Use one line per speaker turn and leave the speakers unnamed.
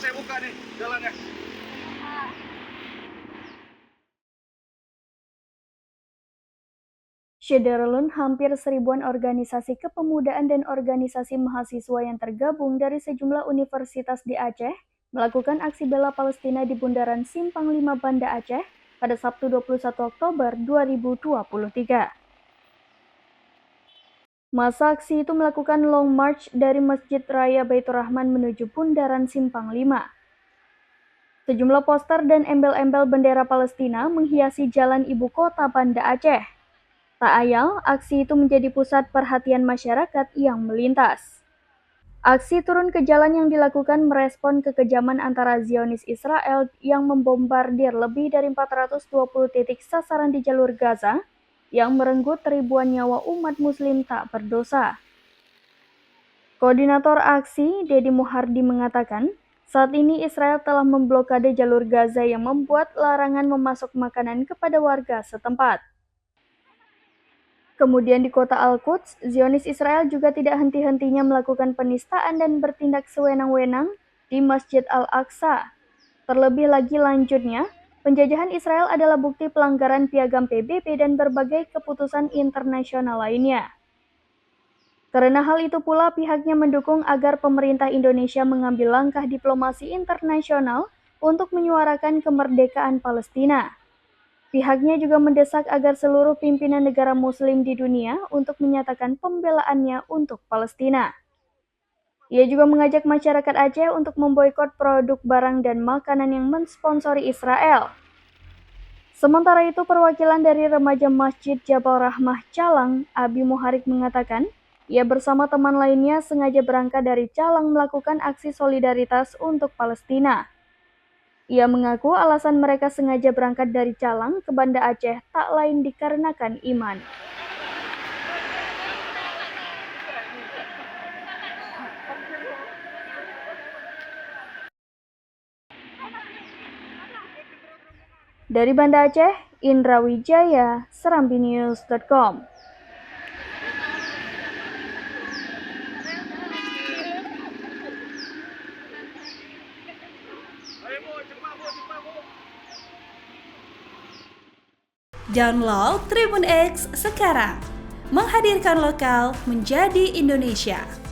saya buka nih jalannya.
Syederlun hampir seribuan organisasi kepemudaan dan organisasi mahasiswa yang tergabung dari sejumlah universitas di Aceh melakukan aksi bela Palestina di Bundaran Simpang 5 Banda Aceh pada Sabtu 21 Oktober 2023. Masa aksi itu melakukan long march dari Masjid Raya Baitur Rahman menuju Bundaran Simpang 5. Sejumlah poster dan embel-embel bendera Palestina menghiasi jalan ibu kota Banda Aceh. Tak ayal, aksi itu menjadi pusat perhatian masyarakat yang melintas. Aksi turun ke jalan yang dilakukan merespon kekejaman antara Zionis Israel yang membombardir lebih dari 420 titik sasaran di jalur Gaza yang merenggut ribuan nyawa umat muslim tak berdosa. Koordinator aksi, Deddy Muhardi mengatakan, saat ini Israel telah memblokade jalur Gaza yang membuat larangan memasok makanan kepada warga setempat. Kemudian di kota Al-Quds, Zionis Israel juga tidak henti-hentinya melakukan penistaan dan bertindak sewenang-wenang di Masjid Al-Aqsa. Terlebih lagi lanjutnya, penjajahan Israel adalah bukti pelanggaran piagam PBB dan berbagai keputusan internasional lainnya. Karena hal itu pula pihaknya mendukung agar pemerintah Indonesia mengambil langkah diplomasi internasional untuk menyuarakan kemerdekaan Palestina. Pihaknya juga mendesak agar seluruh pimpinan negara muslim di dunia untuk menyatakan pembelaannya untuk Palestina. Ia juga mengajak masyarakat Aceh untuk memboikot produk barang dan makanan yang mensponsori Israel. Sementara itu, perwakilan dari remaja Masjid Jabal Rahmah Calang, Abi Muharik mengatakan, ia bersama teman lainnya sengaja berangkat dari Calang melakukan aksi solidaritas untuk Palestina. Ia mengaku alasan mereka sengaja berangkat dari Calang ke Banda Aceh tak lain dikarenakan iman. Dari Banda Aceh, Indra Wijaya, serambinews.com.
Download Tribun X sekarang, menghadirkan lokal menjadi Indonesia.